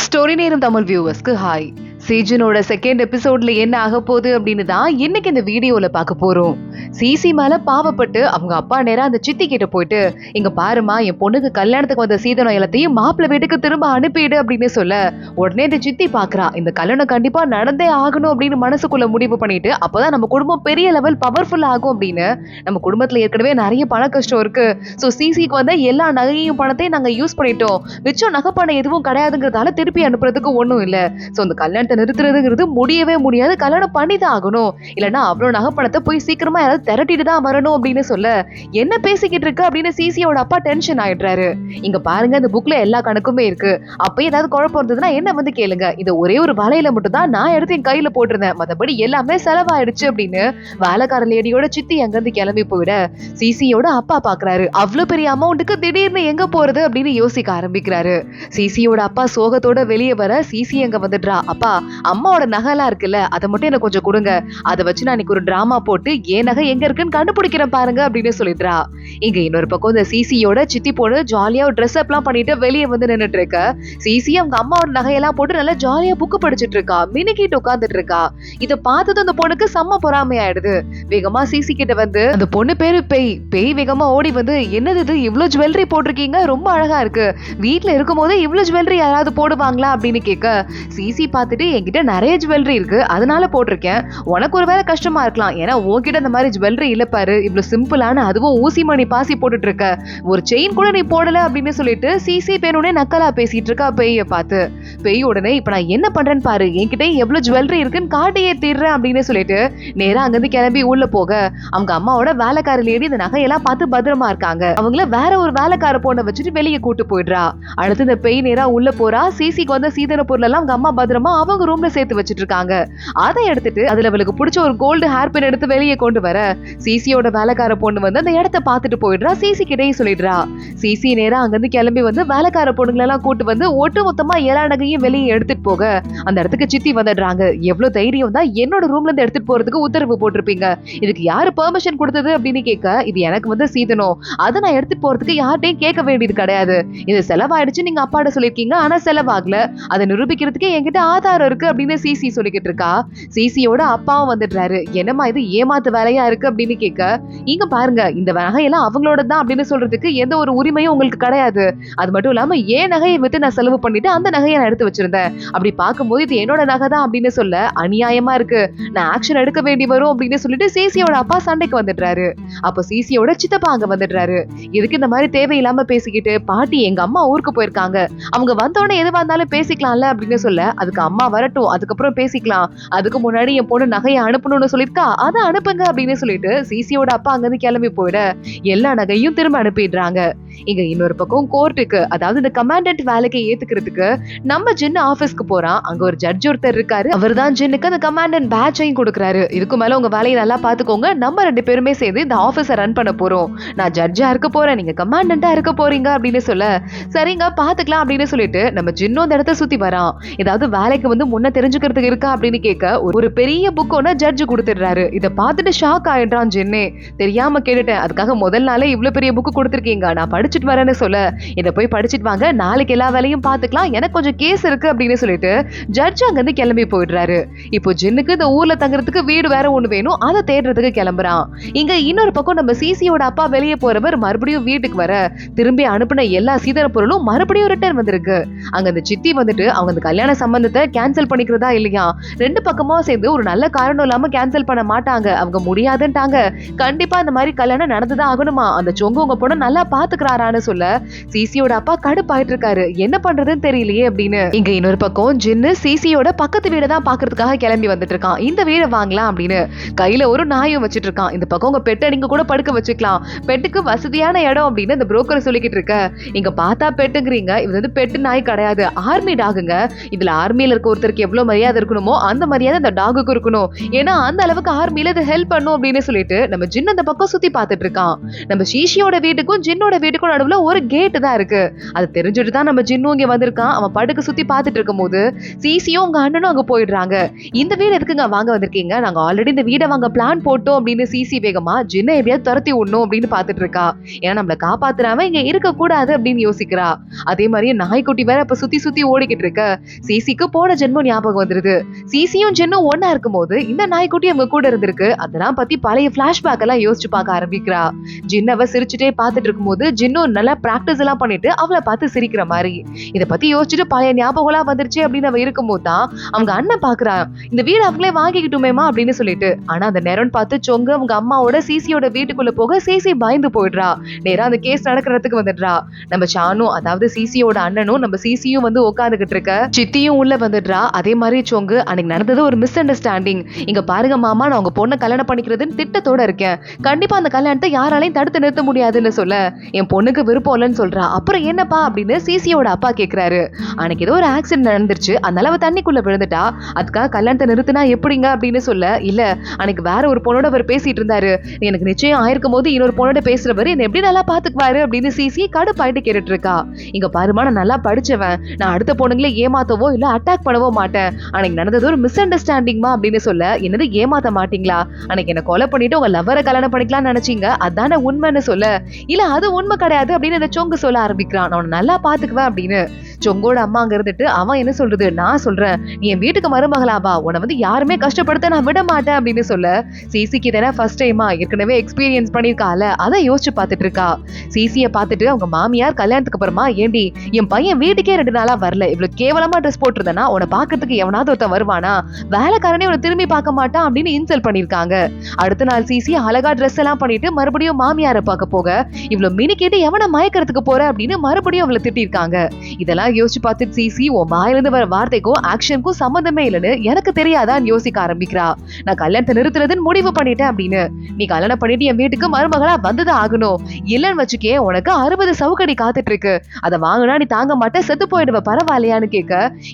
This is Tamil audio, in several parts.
ஸ்டோரி நேரம் தமிழ் வியூவர்ஸ்க்கு ஹாய். சீஜனோட செகண்ட் எபிசோட்ல என்ன ஆக போகுது அப்படின்னு தான் இன்னைக்கு இந்த வீடியோல பார்க்க போறோம். சிசி மேல பாவப்பட்டு அவங்க அப்பா நேரா அந்த சித்தி கிட்ட போயிட்டு, இங்க பாருமா, என் பொண்ணுக்கு கல்யாணத்துக்கு வந்த சீதனம் எல்லாத்தையும் மாப்பிள்ளை வீட்டுக்கு திரும்ப அனுப்பிடு அப்படின்னு சொல்ல, உடனே இந்த சித்தி பாக்குறா, இந்த கல்யாணம் கண்டிப்பா நடந்தே ஆகணும் அப்படின்னு மனசுக்குள்ள முடிவு பண்ணிட்டு, அப்பதான் நம்ம குடும்பம் பெரிய லெவல் பவர்ஃபுல் ஆகும் அப்படின்னு. நம்ம குடும்பத்துல ஏற்கனவே நிறைய பண கஷ்டம் இருக்கு. சோ சிசிக்கு வந்த எல்லா நகையும் பணத்தையும் நாங்க யூஸ் பண்ணிட்டோம், மிச்சம் நகை பணம் எதுவும் கிடையாதுங்கிறதால திருப்பி அனுப்புறதுக்கு ஒண்ணும் இல்ல. சோ அந்த கல்யாணத்தை நிறுத்துறதுங்கிறது முடியவே முடியாது, கல்யாணம் பண்ணிதான் ஆகணும், இல்லன்னா அவ்வளவு நகை பணத்தை போய் சீக்கிரமா யாராவது திரட்டிட்டு தான் வரணும் அப்படின்னு சொல்ல, என்ன பேசிக்கிட்டு இருக்கு அப்படின்னு சிசியோட அப்பா டென்ஷன் ஆயிடுறாரு. இங்க பாருங்க, இந்த புக்ல எல்லா கணக்குமே இருக்கு, அப்ப ஏதாவது குழப்பம் இருந்ததுன்னா என்ன வந்து கேளுங்க, இது ஒரே ஒரு வலையில மட்டும் தான் நான் எடுத்து என் கையில போட்டிருந்தேன், மத்தபடி எல்லாமே செலவாயிடுச்சு அப்படின்னு வேலைக்கார லேடியோட சித்தி அங்க இருந்து கிளம்பி போயிட சிசியோட அப்பா பாக்குறாரு. அவ்வளவு பெரிய அமௌண்ட்டுக்கு திடீர்னு எங்க போறது அப்படின்னு யோசிக்க ஆரம்பிக்கிறாரு. சிசியோட அப்பா சோகத்தோட வெளியே வர சிசி எங்க வந்துடுறா, அப்பா அம்மாவோட நகைலாம் இருக்குல்ல, அதை மட்டும் எனக்கு கொஞ்சம் கொடுங்க, அதை வச்சு நான் இன்னைக்கு ஒரு டிராமா போட்டு ஏன் நகை எங்க இருக்குன்னு கண்டுபிடிக்கிறேன் பாருங்க அப்படின்னு சொல்லிடுறா. இங்க இன்னொரு பக்கம் இந்த சிசியோட சித்தி பொண்ணு ஜாலியா ட்ரெஸ் அப் எல்லாம் பண்ணிட்டு வெளியே வந்து நின்னுட்டு இருக்க. சிசி அவங்க அம்மாவோட நகையெல்லாம் போட்டு நல்லா ஜாலியா புக்கு படிச்சுட்டு இருக்கா, மினிக்கிட்டு உட்காந்துட்டு இருக்கா. இதை பார்த்தது அந்த பொண்ணுக்கு செம்ம பொறாமை ஆயிடுது. வேகமா சிசி கிட்ட வந்து, அந்த பொண்ணு பேரு பேய் வேகமா ஓடி வந்து, என்னது இது, இவ்வளவு ஜுவல்லரி போட்டிருக்கீங்க, ரொம்ப அழகா இருக்கு, வீட்டுல இருக்கும் போதே இவ்வளவு ஜுவல்லரி யாராவது போடுவாங்களா அப்படின்னு கேட்க, சிசி பார்த்துட்டு, என்கிட்ட நிறைய ஜுவல்லரி இருக்கு அதனால போட்டிருக்கேன், உனக்கு ஒரு வேலை கஷ்டமா இருக்கலாம், ஏன்னா உன்கிட்ட இந்த மாதிரி ஜுவல்லரி இல்ல பாரு, இவ்வளவு சிம்பிளான அதுவும் ஊசி மணி பாசி போட்டுட்டு இருக்க, ஒரு செயின் கூட நீ போடல அப்படின்னு சொல்லிட்டு சிசி பேருனே நக்கலா பேசிட்டு இருக்கா பேய பார்த்து. பேய் உடனே, இப்ப நான் என்ன பண்றேன்னு பாரு, என்கிட்ட எவ்வளவு ஜுவல்லரி இருக்குன்னு காட்டையே தீர்றேன் அப்படின்னு சொல்லிட்டு நேரா அங்கிருந்து கிளம்பி உள்ள போக, அவங்க அம்மாவோட வேலைக்கார லேடி இந்த நகையெல்லாம் பார்த்து பத்திரமா இருக்காங்க, அவங்கள வேற ஒரு வேலைக்கார பொண்ணை வச்சுட்டு வெளியே கூட்டு போயிடுறா. அடுத்து இந்த பேய் நேரா உள்ள போறா. சிசிக்கு வந்த சீதன பொருள் எல்லாம் அவங்க அம்மா பத்திரமா அவங்க ரூம்ல சேர்த்து வச்சிட்டு இருக்காங்க. அதை எடுத்துட்டு அதுல அவளுக்கு பிடிச்ச ஒரு கோல்டு ஹேர் பின் எடுத்து வெளியே கொண்டு வர, சிசியோட வேலைக்கார பொண்ணு வந்து அந்த இடத்த பார்த்துட்டு போயிடுறா. சிசி கிட்டே சொல்லிடுறா. சிசி நேரா அங்கிருந்து கிளம்பி வந்து வேலைக்கார பொண்ணுங்களை எல்லாம் கூட்டு வந்து ஒட்டு மொத்தமா எல்லா நகையும் வெளியே எடுத்துட்டு போக, அந்த இடத்துக்கு சித்தி வந்துடுறாங்க. எவ்வளவு தைரியம் தான் என்னோட ரூம்ல இருந்து எடுத்துட்டு போறதுக்கு உத்தரவு போட்டிருப்பீங்க, இதுக்கு யாரு பெர்மிஷன் கொடுத்தது அப்படின்னு கேட்க, இது எனக்கு வந்து சீதனம், அதை நான் எடுத்துட்டு போறதுக்கு யார்ட்டையும் கேட்க வேண்டியது கிடையாது, இது செலவாயிடுச்சு நீங்க அப்பாட்ட சொல்லிருக்கீங்க, ஆனா செலவாகல, அதை நிரூபிக்கிறதுக்கு என்கிட்ட ஆதாரம் இருக்கு அப்படின்னு சிசி சொல்லிக்கிட்டு இருக்கா. சிசியோட அப்பாவும் வந்துடுறாரு. என்னமா இது ஏமாத்து வேலையா இருக்கு அப்படின்னு கேட்க, இங்க பாருங்க, இந்த நகையெல்லாம் அவங்களோட தான் அப்படின்னு சொல்றதுக்கு எந்த ஒரு உரிமையும் உங்களுக்கு கிடையாது, அது மட்டும் இல்லாம ஏன் நகையை வித்து நான் செலவு பண்ணிட்டு அந்த நகையை நான் எடுத்து வச்சிருந்தேன், அப்படி பார்க்கும்போது இது என்னோட நகை தான் அப்படின்னு சொல்ல அநியாயமா இருக்கு, நான் ஆக்ஷன் எடுக்க வேண்டி வரும் அப்படின்னு சொல்லிட்டு சிசியோட அப்பா சண்டைக்கு வந்துடுறாரு. அப்போ சிசியோட சித்தப்பா அங்க வந்துடுறாரு. இதுக்கு இந்த மாதிரி தேவையில்லாம பேசிக்கிட்டு, பாட்டி எங்க அம்மா ஊருக்கு போயிருக்காங்க, அவங்க வந்தோடனே எது வந்தாலும் பேசிக்கலாம்ல அப்படின்னு சொல்ல, அதுக்கு அம்மா வரட்டும் அதுக்கப்புறம் பேசிக்கலாம், அதுக்கு முன்னாடி என் பொண்ணு நகையை அனுப்பணும்னு சொல்லிருக்கா, அதை அனுப்புங்க அப்படின்னு சொல்லிட்டு சிசியோட அப்பா அங்கிருந்து கிளம்பி போயிட எல்லா நகையும் திரும்ப அனுப்பிடுறாங்க. இங்க இன்னொரு பக்கம் கோர்ட்டுக்கு, அதாவது இந்த கமாண்டன்ட் வேலைக்கு ஏத்துக்கிறதுக்கு நம்ம ஜின்னு ஆபீஸ்க்கு போறான். அங்க ஒரு ஜட்ஜ் ஒருத்தர் இருக்காரு, அவர் தான் ஜின்னுக்கு அந்த கமாண்டன்ட் பேட்சையும் கொடுக்குறாரு. இதுக்கு மேல உங்க வேலையை நல்லா பாத்துக்கோங்க, நம்ம ரெண்டு பேருமே சேர்ந்து இந்த ஆபீஸை ரன் பண்ண போறோம், நான் ஜட்ஜா இருக்க போறேன், நீங்க கமாண்டன்டா இருக்க போறீங்க அப்படின்னு சொல்ல, சரிங்க பாத்துக்கலாம் அப்படின்னு சொல்லிட்டு நம்ம ஜின்னும் அந்த இடத்த சுத்தி வரான். ஏதாவது வேலைக்கு வந்து முன்ன தெரிஞ்சுக்கிறதுக்கு இருக்கா அப்படின்னு கேட்க, ஒரு பெரிய புக் ஒன்னு ஜட்ஜ் கொடுத்துடுறாரு. இதை பார்த்துட்டு ஷாக் ஆயிடுறான் ஜின்னே. தெரியாம கேட்டுட்டேன், அதுக்காக முதல் நாளே இவ்வளவு பெரிய புக் கொடுத்துருக்கீங்க, நான் படிச்சுட்டு வரேன்னு சொல்ல, இதை போய் படிச்சுட்டு வாங்க, நாளைக்கு எல்லா வேலையும் பாத்துக்கலாம், எனக்கு கொஞ்சம் கேஸ் இருக்கு அப்படின்னு சொல்லிட்டு ஜட்ஜ் அங்க இருந்து கிளம்பி போயிடுறாரு. இப்போ ஜின்னுக்கு இந்த ஊர்ல தங்குறதுக்கு வீடு வேற ஒண்ணு வேணும், அதை தேடுறதுக்கு கிளம்புறான். இங்க இன்னொரு பக்கம் நம்ம சிசியோட அப்பா வெளியே போறவர் மறுபடியும் வீட்டுக்கு வர, திரும்பி அனுப்பின எல்லா சீதன பொருளும் மறுபடியும் ரிட்டர்ன் வந்திருக்கு. அங்க அந்த சித்தி வந்துட்டு அவங்க அந்த கல்யாண சம்பந்தத்தை கேன்சல் பண்ணிக்கிறதா இல்லையா, ரெண்டு பக்கமா சேர்ந்து ஒரு நல்ல காரணம் இல்லாம கேன்சல் பண்ண மாட்டாங்க, அவங்க முடியாதுன்ட்டாங்க, கண்டிப்பா இந்த மாதிரி கல்யாணம் நடந்துதான் ஆகணுமா, அந்த சொங்க உங்க பொண்ணு நல்லா பாத்துக்கிறாரான்னு சொல்ல சிசியோட அப்பா கடுப்பாயிட்டு இருக்காரு, என்ன பண்றதுன்னு தெரியலையே அப்படின்னு. இங்க இன்னொரு பக்கம் ஜின்னு சிசியோட பக்கத்து வீட தான் பாக்குறதுக்காக கிளம்பி வந்துட்டு இருக்கான். இந்த வீட வாங்கலாம் அப்படின்னு கையில ஒரு நாயும் வச்சிட்டு இருக்கான். இந்த பக்கம் உங்க பெட்டை நீங்க கூட படுக்க வச்சுக்கலாம், பெட்டுக்கு வசதியான இடம் அப்படின்னு இந்த புரோக்கர் சொல்லிக்கிட்டு இருக்க, இங்க பார்த்தா பெட்டுங்கிறீங்க, இது வந்து பெட்டு நாய் கிடையாது, ஆர்மி டாகுங்க, இதுல ஆர்மியில இருக்க ஒருத்தருக்கு எவ்வளவு மரியாதை இருக்கணுமோ அந்த மரியாதை இந்த டாகுக்கு இருக்கணும், ஏன்னா அந்த அளவுக்கு ஆர்மியில இது ஹெல்ப் பண்ணும் அப்படின்னு சொல்லிட்டு நம்ம ஜின் அந்த பக்கம் சுத்தி பார்த்துட்டு இருக்கான். நம்ம ஷீஷியோட வீட்டுக்கும் ஜின்னோட வீட்டுக்கும் நடுவுல ஒரு கேட் தான் இருக்கு, அது தெரிஞ்சுட்டு தான் நம்ம ஜின்னு இங்க வந்திருக்கான். அவன் படுக்க வீட்டுக்கு சுத்தி பாத்துட்டு இருக்கும் போது சிசியும் உங்க அண்ணனும் அங்க போயிடுறாங்க. இந்த வீடு எதுக்குங்க வாங்க வந்திருக்கீங்க? நாங்க ஆல்ரெடி இந்த வீடை வாங்க பிளான் போட்டோம் அப்படின்னு சிசி வேகமா ஜின்னை எப்படியாவது துரத்தி விடணும் அப்படின்னு பாத்துட்டு இருக்கா. ஏன்னா நம்மள காப்பாத்துறாம இங்க இருக்க கூடாது அப்படின்னு யோசிக்கிறா. அதே மாதிரி நாய்க்குட்டி வேற இப்ப சுத்தி சுத்தி ஓடிக்கிட்டு இருக்க. சிசிக்கு போன ஜென்மம் ஞாபகம் வந்துருது. சிசியும் ஜென்னும் ஒன்னா இருக்கும் போது இந்த நாய்க்குட்டி அவங்க கூட இருந்திருக்கு. அதெல்லாம் பத்தி பழைய பிளாஷ்பேக் எல்லாம் யோசிச்சு பார்க்க ஆரம்பிக்கிறா. ஜின்னவ சிரிச்சுட்டே பாத்துட்டு இருக்கும் போது ஜின்னும் நல்லா பிராக்டிஸ் எல்லாம் பண்ணிட்டு அவளை பார்த்து சிரிக்கிற மாதிரி இத பத்தி யோசிச்சுட்டு பழைய ஞாபகம் எல்லாம் வந்துருச்சு அப்படின்னு அவ இருக்கும்போது தான் அவங்க அண்ணன் பாக்குறா. இந்த வீடு அவங்களே வாங்கிக்கிட்டுமேமா அப்படின்னு சொல்லிட்டு. ஆனா அந்த நேரம் பார்த்து சொங்க அவங்க அம்மாவோட சிசியோட வீட்டுக்குள்ள போக சிசி பயந்து போயிடுறா. நேரா அந்த கேஸ் நடக்கிறதுக்கு வந்துடுறா. நம்ம சானு அதாவது சிசியோட அண்ணனும் நம்ம சிசியும் வந்து உட்காந்துகிட்டு இருக்க. சித்தியும் உள்ள வந்துடுறா. அதே மாதிரி சொங்கு அன்னைக்கு நடந்தது ஒரு மிஸ் அண்டர்ஸ்டாண்டிங். இங்க பாருங்க மாமா, நான் உங்க பொண்ணை கல்யாணம் பண்ணிக்கிறதுன்னு திட்டத்தோட இருக்கேன். கண்டிப்பா அந்த கல்யாணத்தை யாராலையும் தடுத்து நிறுத்த முடியாதுன்னு சொல்ல என் பொண்ணுக்கு விருப்பம் இல்லைன்னு சொல்றா. அப்புறம் என்னப்பா அப்படின்னு சிசியோட அப்பா கேக்குறாரு. அன்னைக்கு ஏதோ ஒரு ஆக்சிடென்ட் நடந்துருச்சு, அதனால அவ தண்ணிக்குள்ள விழுந்துட்டா, அதுக்காக கல்யாணத்தை நிறுத்தினா எப்படிங்க அப்படின்னு சொல்ல, இல்ல அன்னைக்கு வேற ஒரு பொண்ணோட அவர் பேசிட்டு இருந்தாரு, எனக்கு நிச்சயம் ஆயிருக்கும் போது இன்னொரு பொண்ணோட பேசுறவரு என்ன எப்படி நல்லா பாத்துக்குவாரு அப்படின்னு சிசி கடுப்பாயிட்டு கேட்டுட்டு இருக்கா. இங்க பாருமா, நான் நல்லா படிச்சவன், நான் அடுத்த பொண்ணுங்களே ஏமாத்தவோ இல்ல அட்டாக் பண்ணவோ மாட்டேன். அன்னைக்கு நடந்தது ஒரு மிஸ் அண்டர்ஸ்டாண்டிங்மா அப்படின்னு சொல்ல, என்னது ஏமாத்த மாட்டீங்களா? அன்னைக்கு என்ன கொலை பண்ணிட்டு உங்க லவ்வரை கல்யாணம் பண்ணிக்கலாம்னு நினைச்சீங்க, அதான உண்மைன்னு சொல்ல, இல்ல அது உண்மை கிடையாது அப்படின்னு இந்த சொங்கு சொல்ல ஆரம்பிக்கிறான். நான் உன்னை நல்லா பாத்துக்குவேன் அப்படின்னு. சொங்கோட அம்மா அங்க இருந்துட்டு அவன் என்ன சொல்றது, நான் சொல்றேன் நீ என் வீட்டுக்கு மருமகளாவா, உன்னை வந்து யாருமே கஷ்டப்படுத்த நான் விட மாட்டேன் அப்படின்னு சொல்ல, சிசிக்கு தானே ஃபர்ஸ்ட் டைமா ஏற்கனவே எக்ஸ்பீரியன்ஸ் பண்ணிருக்கால, அதை யோசிச்சு பாத்துட்டு இருக்கா. சிசிய பாத்துட்டு அவங்க மாமியார் கல்யாணத்துக்கு அப்புறமா, ஏண்டி என் பையன் வீட்டுக்கே 2 நாளா வரல, இவ்வளவு கேவலமா ட்ரெஸ் போட்டிருந்தனா உன்னை பாக்குறதுக்கு எவனாவது ஒருத்தன் வருவானா, வேலைக்காரனே உன்னை திரும்பி பார்க்க மாட்டான் அப்படின்னு இன்சல்ட் பண்ணிருக்காங்க. அடுத்த நாள் சிசி அழகா ட்ரெஸ் எல்லாம் பண்ணிட்டு மறுபடியும் மாமியாரை பார்க்க போக, இவ்வளவு மினி கேட்டு எவனை மயக்கிறதுக்கு போற அப்படின்னு மறுபடியும் அவளை திட்டிருக்காங்க. இதெல்லாம் யோசிச்சு பார்த்துட்டு சிசி உன் வாயிலிருந்து வர வார்த்தைக்கும் ஆக்ஷனுக்கும் சம்பந்தமே இல்லைன்னு எனக்கு தெரியாதான்னு யோசிக்க ஆரம்பிக்கிறா. நான் கல்யாணத்தை நிறுத்துறதுன்னு முடிவு பண்ணிட்டேன் அப்படின்னு. நீ கல்யாணம் பண்ணிட்டு என் வீட்டுக்கு மருமகளா வந்துதான் ஆகணும், இல்லன்னு வச்சுக்கே உனக்கு 60 சவுக்கடி காத்துட்டு இருக்கு, அதை வாங்கினா நீ தாங்க மாட்ட, செத்து போயிடுவ, பரவாயில்லையான்னு கேட்க,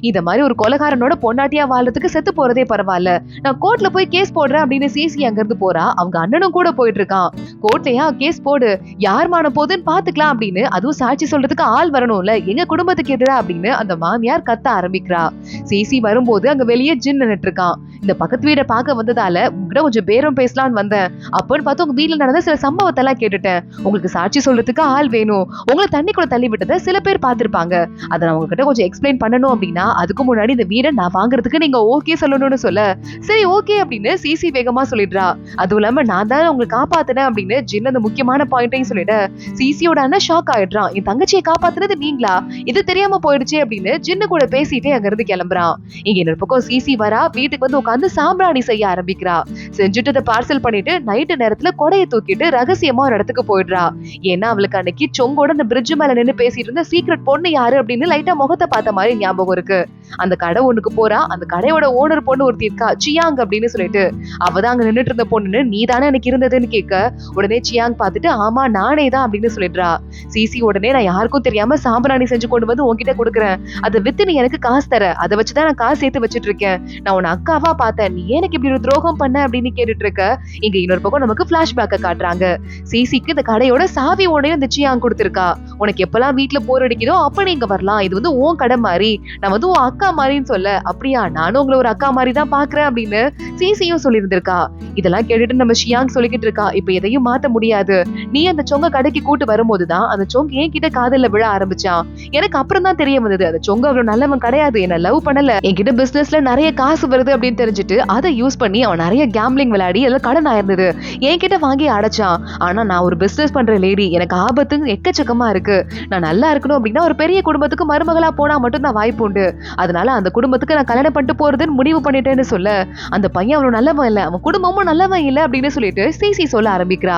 இந்த மாதிரி ஒரு கொலைகாரனோட பொண்டாட்டியா வாழ்றதுக்கு செத்து போறதே பரவாயில்ல, நான் கோர்ட்ல போய் கேஸ் போடுறேன் அப்படின்னு சிசி அங்க இருந்து போறா. அவங்க அண்ணனும் கூட போயிட்டு இருக்கான். கோர்ட்லயா கேஸ் போடு, யார் மான போதுன்னு பாத்துக்கலாம் அப்படின்னு, அதுவும் சாட்சி சொல்றதுக்கு ஆள் வரணும்ல, எங்க குடும்பத்துக்கு எதிரா அப்படின்னு அந்த மாமியார் கத்த ஆரம்பிக்கிறா. சிசி வரும்போது அங்க வெளியே ஜின் நின்னுட்டு இருக்கான். இந்த பக்கத்து வீட பார்க்க வந்ததால உங்ககிட்ட கொஞ்சம் பேரம் பேசலாம்னு வந்தேன், அப்பன்னு பார்த்து உங்க வீட்டுல நடந்த சில சம்பவத்தை எல்லாம் கேட்டுட்டேன், உங்களுக்கு சாட்சி சொல்றதுக்கு ஆள் வேணும், உங்களை தண்ணிக்குள்ள தள்ளி விட்டதை சில பேர் பார்த்திருப்பாங்க, அதை நான் உங்ககிட்ட கொஞ்சம் எக்ஸ்பிளைன் பண்ணணும் அப்படின்னா அதுக்கு முன்னாடி இந்த வீடை நான் வாங்குறதுக்கு நீங்க ஓகே சொல்லணும்னு சொல்ல, சரி ஓகே அப்படின்னு சிசி வேகமா சொல்லிடுறா. அதுவும் இல்லாம நான் தான் உங்களை காப்பாத்தினேன் அப்படின்னு ஜின் அந்த முக்கியமான பாயிண்டையும் சொல்லிட, சிசியோட அண்ணன் ஷாக் ஆயிடுறான். என் தங்கச்சியை காப்பாத்துனது நீங்களா, இது தெரியாம போயிடுச்சு அப்படின்னு ஜின்னு கூட பேசிட்டே அங்க இருந்து கிளம்புறான். இங்க இன்னொரு பக்கம் சிசி வரா. வீட்டுக்கு வந்து உட்காந்து சாம்பிராணி செய்ய ஆரம்பிக்கிறா. செஞ்சுட்டு அதை பார்சல் பண்ணிட்டு நைட்டு நேரத்துல கொடையை தூக்கிட்டு ரகசியமா ஒரு இடத்துக்கு போயிடுறா. ஏன்னா அவளுக்கு அன்னைக்கு சொங்கோட அந்த பிரிட்ஜ் மேல நின்னு பேசிட்டு இருந்த சீக்ரெட் பொண்ணு யாரு அப்படின்னு லைட்டா முகத்தை பார்த்த மாதிரி ஞாபகம் இருக்கு. அந்த கடை ஒண்ணுக்கு போறா. அந்த கடையோட ஓனர் பொண்ணு ஒருத்தி இருக்கா, சியாங் அப்படின்னு சொல்லிட்டு. அவதான் அங்க நின்னுட்டு இருந்த பொண்ணுன்னு, நீ தானே எனக்கு இருந்ததுன்னு கேட்க, உடனே சியாங் பார்த்துட்டு ஆமா நானே தான் அப்படின்னு சொல்லிடுறா. சிசி உடனே நான் யாருக்கும் தெரியாம சாம்பிராணி செஞ்சு கொண்டு வந்து உன்கிட்ட கொடுக்குறேன், அதை வித்து நீ எனக்கு காசு தர, அதை வச்சுதான் நான் காசு சேர்த்து வச்சுட்டு இருக்கேன், நான் உன் அக்காவா பார்த்தேன், நீ எனக்கு இப்படி ஒரு துரோகம் பண்ண அப்படின்னு கேட்டுட்டு இருக்க. இங்க இன்னொரு பக்கம் நமக்கு பிளாஷ்பேக்க காட்டுறாங்க. சிசிக்கு இந்த கடையோட சாவி ஓடையும் இந்த சியாங் கொடுத்திருக்கா. உனக்கு எப்பெல்லாம் வீட்டுல போர் அடிக்குதோ அப்ப நீ இங்க வரலாம், இது வந்து உன் கடை மாதிரி, நான் வந்து உன் அக்கா மாதிரின்னு சொல்ல, அப்படியா நானும் உங்களை ஒரு அக்கா மாதிரி தான் பாக்குறேன் அப்படின்னு சிசியும் சொல்லியிருந்திருக்கா. இதெல்லாம் கேட்டுட்டு நம்ம ஷியாங் சொல்லிக்கிட்டு இருக்கா, இப்ப எதையும் மாத்த முடியாது, நீ அந்த சொங்க கடைக்கு கூட்டு வரும்போதுதான் அந்த சொங்க என் கிட்ட காதல்ல விழ ஆரம்பிச்சான், எனக்கு அப்புறம் தான் தெரிய வந்தது அந்த சொங்க அவ்வளவு நல்லவன் கிடையாது, என்ன லவ் பண்ணல, என்கிட்ட பிசினஸ்ல நிறைய காசு வருது அப்படின்னு தெரிஞ்சுட்டு அதை யூஸ் பண்ணி அவன் நிறைய கேம்பிளிங் விளையாடி எல்லாம் கடன் ஆயிருந்தது, என்கிட்ட வாங்கி அடைச்சான். ஆனா நான் ஒரு பிசினஸ் பண்ற லேடி, எனக்கு ஆபத்து எக்கச்சக்கமா இருக்கு, நான் நல்லா இருக்கணும் அப்படின்னா ஒரு பெரிய குடும்பத்துக்கு மருமகளா போனா மட்டும் தான் வாய்ப்பு உண்டு, அதனால அந்த குடும்பத்துக்கு நான் கல்யாணம் பண்ணிட்டு போறதுன்னு முடிவு பண்ணிட்டேன்னு சொல்ல, அந்த பையன் அவ்வளவு நல்லவன் இல்ல, அவன் குடும்பமும் நல்லவன் இல்ல அப்படின்னு சொல்லிட்டு சிசி சொல்ல ஆரம்பிக்கிறா.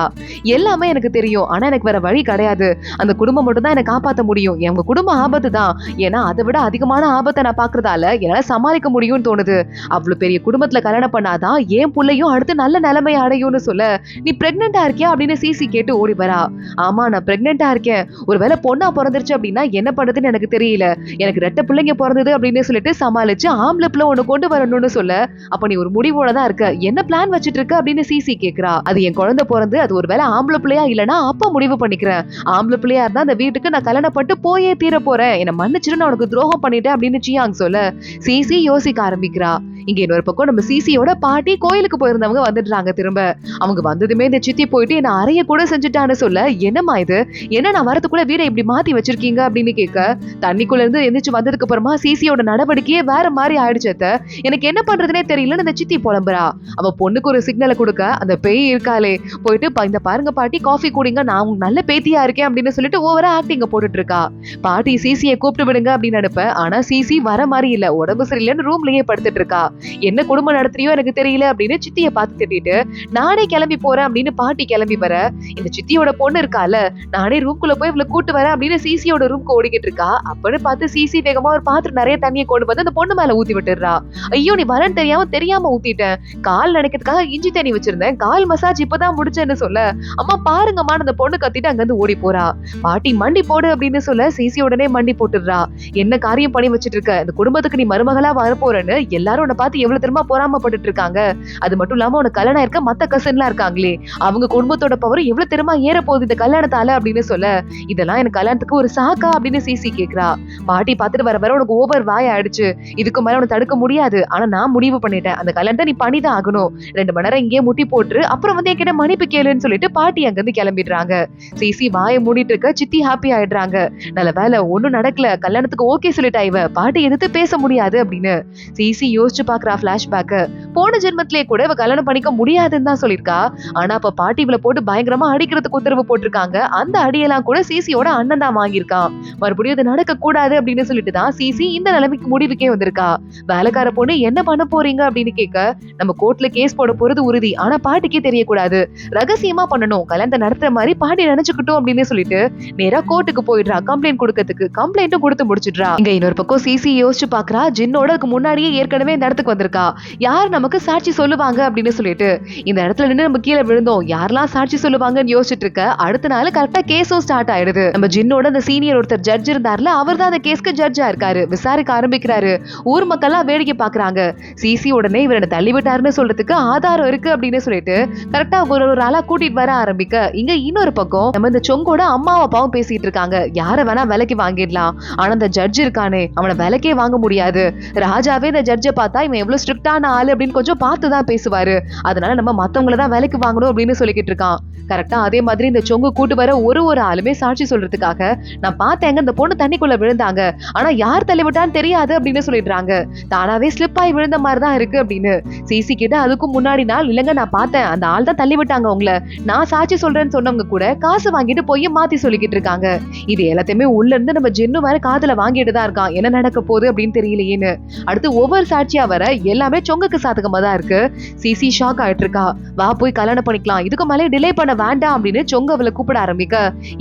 எல்லாமே எனக்கு தெரியும், ஆனா எனக்கு வேற வழி கிடையாது, அந்த குடும்பம் மட்டும் தான் எனக்கு காப்பாற்ற முடியும், எங்க குடும்பம் ஆபத்து தான், ஏன்னா அதை விட அதிகமான ஆபத்தை நான் பாக்குறதால என்னால சமாளிக்க முடியும்னு தோணுது, அவ்வளவு பெரிய குடும்பத்துல கல்யாணம் பண்ணாதான் என் புள்ளையும் அடுத்து நல்ல நிலைமை அடையும்னு சொல்ல, நீ பிரெக்னெண்டா இருக்கியா அப்படின்னு சிசி கேட்டு ஓடி வரா. ஆமா நான் பிரெக்னெண்டா இருக்கேன், ஒருவேளை பொண்ணா பிறந்துருச்சு அப்படின்னா என்ன பண்றதுன்னு எனக்கு தெரியல, எனக்கு 2 பிள்ளைங்க பிறந்தது அப்படின்னு சொல்லிட்டு சமாளிச்சு ஆம்பளை பிள்ளை ஒண்ணு கொண்டு வரணும்னு சொல்ல, அப்ப நீ ஒரு முடிவோட தான் இருக்க, என்ன பிளான் வச்சிட்டு இருக்க அப்படின்னு சிசி கேக்குறா. அது என் குழந்தை பிறந்து அது ஒருவேளை ஆம்பளை பிள்ளையா இல்லனா அப்ப முடிவு பண்ணிக்கிறேன், ஆம்பளை பிள்ளையா இருந்தா அந்த வீட்டுக்கு நான் கல்யாணம் பட்டு போயே தீர போறேன், என்ன மன்னிச்சிட்டு நான் உனக்கு துரோகம் பண்ணிட்டேன் அப்படின்னு சியாங் சொல்ல சிசி யோசிக்க ஆரம்பிக்கிறா. இங்க இன்னொரு பக்கம் நம்ம சிசியோட பாட்டி கோயிலுக்கு போயிருந்தவங்க வந்துடுறாங்க. திரும்ப அவங்க வந்ததுமே இந்த சித்தி போயிட்டு என்ன அறைய கூட செஞ்சுட்டான்னு சொல்ல, என்னம்மா இது, என்ன நான் வரதுக்குள்ள வீடை இப்படி மாத்தி வச்சிருக்கீங்க அப்படின்னு கேட்க, தண்ணிக்குள்ள இருந்து எந்திரிச்சு வந்ததுக்கு அப்புறமா சிசியோட நடவடிக்கையே வேற மாதிரி ஆயிடுச்சு. எனக்கு என்ன பண்றதுனே தெரியலன்னு அந்த சித்தி புலம்புறா. அவ பொண்ணுக்கு ஒரு சிக்னலை கொடுக்க அந்த பேய் இருக்காளே போயிட்டு இந்த பாருங்க பாட்டி காஃபி குடிங்க, நான் உங்களுக்கு நல்ல பேத்தியா இருக்கேன் அப்படின்னு சொல்லிட்டு ஓவரா ஆக்டிங்க போட்டுட்டு இருக்கா. பாட்டி சிசியை கூப்பிட்டு விடுங்க அப்படின்னு அனுப்ப, ஆனா சிசி வர மாதிரி இல்ல, உடம்பு சரியில்லைன்னு ரூம்லயே படுத்துட்டு இருக்கா. என்ன குடும்பம் நடத்துறியோ எனக்கு தெரியல அப்படின்னு சித்திய பார்த்து திட்டிட்டு நானே கிளம்பி போறேன் அப்படின்னு பாட்டி கிளம்பி வர, இந்த சித்தியோட பொண்ணு இருக்கால, நானே ரூம்குள்ள போய் இவளை கூட்டு வரேன் அப்படின்னு சிசியோட ரூம்க்கு ஓடிக்கிட்டு இருக்கா. அப்பன்னு பார்த்து சிசி வேகமா ஒரு பாத்திரம் நிறைய தண்ணியை கொண்டு வந்து அந்த பொண்ணு மேல ஊத்தி விட்டுறா. ஐயோ நீ வரன்னு தெரியாம ஊத்திட்டேன், கால் நினைக்கிறதுக்காக இஞ்சி தண்ணி வச்சிருந்தேன், கால் மசாஜ் இப்பதான் முடிச்சேன்னு சொல்ல, அம்மா பாருங்கம்மா அந்த பொண்ணு கத்திட்டு அங்க இருந்து ஓடி போறா. பாட்டி மண்டி போடு அப்படின்னு சொல்ல சிசி உடனே மண்டி போட்டுடுறா. என்ன காரியம் பண்ணி வச்சிட்டு இருக்க, இந்த குடும்பத்துக்கு நீ மருமகளா வரப்போறன்னு எல்லாரும் உன்னை பார்த்து எவ்வளவு திரும்ப பொறாமப்பட்டு இருக்காங்க. அது மட்டும் இல்லாம உனக்கு கல்யாணம் இருக்க மத்த கசன்லாம் இருக்காங்களே, அவங்க குடும்பத்தோட பவர் எவ்வளவு திரும்ப ஏற போகுது இந்த கல்யாணத்தால அப்படின்னு சொல்ல, இதெல்லாம் எனக்கு கல்யாணத்துக்கு ஒரு சாக்கா அப்படின்னு சிசி கேக்குறா. பாட்டி பார்த்துட்டு வர வர உனக்கு ஓவர் வாய் ஆயிடுச்சு, இதுக்கு மேல உனக்கு தடுக்க முடியாது, ஆனா நான் முடிவு பண்ணிட்டேன், அந்த கல்யாணத்தை நீ பண்ணிதான் ஆகணும், 2 மணி நேரம் இங்கேயே முட்டி போட்டு அப்புறம் வந்து என்கிட்ட மன்னிப்பு கேளுன்னு சொல்லிட்டு பாட்டி அங்க இருந்து கிளம்பிடுறாங்க. சிசி வாயை மூடிட்டு இருக்க சித்தி ஹாப்பி ஆயிடுறாங்க. நல்ல வேலை ஒண்ணும் நடக்கல, கல்யாணத்துக்கு ஓகே சொல்லிட்டா இவ, பாட்டி எதிர்த்து பேச முடியாது அப்படின்னு. சிசி யோசிச்சு பாக்குறா பிளாஷ்பேக். போன ஜென்மத்திலே கூட இவ கல்யாணம் பண்ணிக்க முடியாதுன்னு தான் சொல்லிருக்கா. ஆனா அப்ப பாட்டி இவளை போட்டு பயங்கரமா அடிக்கிறதுக்கு உத்தரவு போட்டிருக்காங்க. அந்த அடியெல்லாம் கூட சிசியோட அண்ணன் தான் வாங்கியிருக்கான். மறுபடியும் இது நடக்க கூடாது அப்படின்னு சொல்லிட்டு தான் சிசி இந்த நிலைமைக்கு முடிவுக்கே வந்திருக்கா. வேலைக்கார பொண்ணு என்ன பண்ண போறீங்க அப்படின்னு கேட்க, நம்ம கோர்ட்ல கேஸ் போட போறது உறுதி, ஆனா பாட்டிக்கே தெரியக்கூடாது, ரகசியமா பண்ணணும், கல்யாணத்தை நடத்துற மாதிரி பாட்டி நினைச்சுக்கிட்டோம் அப்படின்னு சொல்லிட்டு நேரா கோர்ட்டுக்கு போயிடுறா கம்ப்ளைண்ட் கொடுக்கறதுக்கு. கம்ப்ளைண்ட்டும் கொடுத்து முடிச்சிடுறா. இங்க இன்னொரு பக்கம் சிசி யோசிச்சு பாக்குறா, ஜின்னோட முன்னாடியே ஏற்கனவே இந்த இடத்துக்கு வந்திருக்கா, யார் நமக்கு சாட்சி சொல்லுவாங்க அப்படின்னு சொல்லிட்டு இந்த இடத்துல நின்று நம்ம கீழே விழுந்தோம், யாரெல்லாம் சாட்சி சொல்லுவாங்கன்னு யோசிச்சுட்டு இருக்க. அடுத்த நாள் கரெக்டா கேஸும் ஸ்டார்ட் ஆயிடுது. நம்ம ஜின்னோட அந்த சீனியர் ஒருத்தர் ஜட்ஜ் இருந்தார்ல, அவர் தான் அந்த கேஸ்க்கு ஜட்ஜா இருக்காரு. விசாரிக்க ஆரம்பிக்கிறாரு. ஊர் மக்கள்லாம் வேடிக்கை பாக்குறாங்க. சிசி உடனே இவரை தள்ளி விட்டாருன்னு சொல்றதுக்கு ஆதாரம் இருக்கு அப்படின்னு சொல்லிட்டு கரெக்டா ஒரு ஆளா கூட்டிட்டு வர ஆரம்பிக்க, இங்க இன்னொரு பக்கம் நம்ம இந்த சொங்கோட அம்மாவும் அப்பாவும் பேசிட்டு இருக்காங்க. யார வேணா விலைக்கு வாங்கிடலாம், ஆனா அந்த ஜட்ஜ் இருக்கானே அவனை விலைக்கே வாங்க முடியாது. ராஜாவே இந்த ஜட்ஜை பார்த்தா இவன் எவ்வளவு ஸ்ட்ரிக்டான ஆளு அப்படின்னு கொஞ்சம் பார்த்துதான் பேசுவாரு, அதனால நம்ம மத்தவங்கள தான் வேலைக்கு வாங்கணும் அப்படின்னு சொல்லிக்கிட்டு இருக்கான். கரெக்டா அதே மாதிரி இந்த சொங்கு கூட்டு வர ஒரு ஆளுமே சாட்சி சொல்றதுக்காக, நான் பார்த்தேங்க இந்த பொண்ணு தண்ணிக்குள்ள விழுந்தாங்க, ஆனா யார் தள்ளி விட்டான்னு தெரியாது அப்படின்னு சொல்லிடுறாங்க. தானாவே ஸ்லிப் ஆகி விழுந்த மாதிரி தான் இருக்கு அப்படின்னு. சிசி கிட்ட அதுக்கும் முன்னாடி நாள், இல்லங்க நான் பார்த்தேன், அந்த ஆள் தான் தள்ளி விட்டாங்க உங்களை, நான் சாட்சி சொல்றேன்னு சொன்னவங்க கூட காசு வாங்கிட்டு போய் மாத்தி சொல்லிக்கிட்டு இருக்காங்க. இது எல்லாத்தையுமே உள்ள இருந்து நம்ம ஜென்னு வேற காதுல வாங்கிட்டு தான் இருக்கான், என்ன நடக்க போகுது அப்படின்னு தெரியலையேன்னு. அடுத்து ஒவ்வொரு சாட்சியா வர எல்லாமே சொங்குக்கு சாதகமா தான் இருக்கு. சிசி ஷாக் ஆயிட்டு இருக்கா. வா போய் கல்யாணம் பண்ணிக்கலாம், இதுக்கு மேலே டிலே பண்ண வேண்டாம் அப்படின்னு சொங்க அவளை கூப்பிட ஆரம்பிக்க,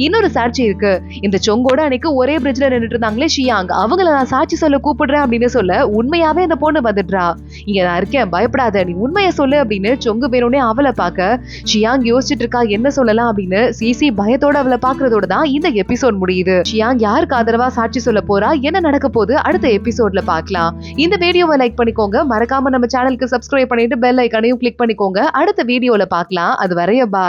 இன்னொரு சாட்சி இருக்கு. இந்த சொங்கோட அன்னைக்கு ஒரே பிரிட்ஜ்ல நின்றுட்டு இருந்தாங்களே ஷியாங், அவங்கள நான் சாட்சி சொல்ல கூப்பிடுறேன் அப்படின்னு சொல்ல உண்மையாவே இந்த பொண்ணு வந்துடுறா. இங்க நான் இருக்கேன், பயப்படாத, நீ உண்மையை சொல்லு அப்படின்னு சொங்கு வேணும்னே அவளை பார்க்க, ஷியாங் யோசிச்சுட்டு இருக்கா என்ன சொல்லலாம் அப்படின்னு. சிசி பயத்தோட அவளை பாக்குறதோட தான் இந்த எபிசோட் முடியுது. ஷியாங் யாருக்கு ஆதரவா சாட்சி சொல்ல போறா, என்ன நடக்க போகுது அடுத்த எபிசோட்ல பார்க்கலாம். இந்த வீடியோவை லைக் பண்ணிக்கோங்க, மறக்காம நம்ம சேனலுக்கு சப்ஸ்கிரைப் பண்ணிட்டு பெல் ஐகானையும் கிளிக் பண்ணிக்கோங்க. அடுத்த வீடியோல பார்க்கலாம். அது வரைய பாய்.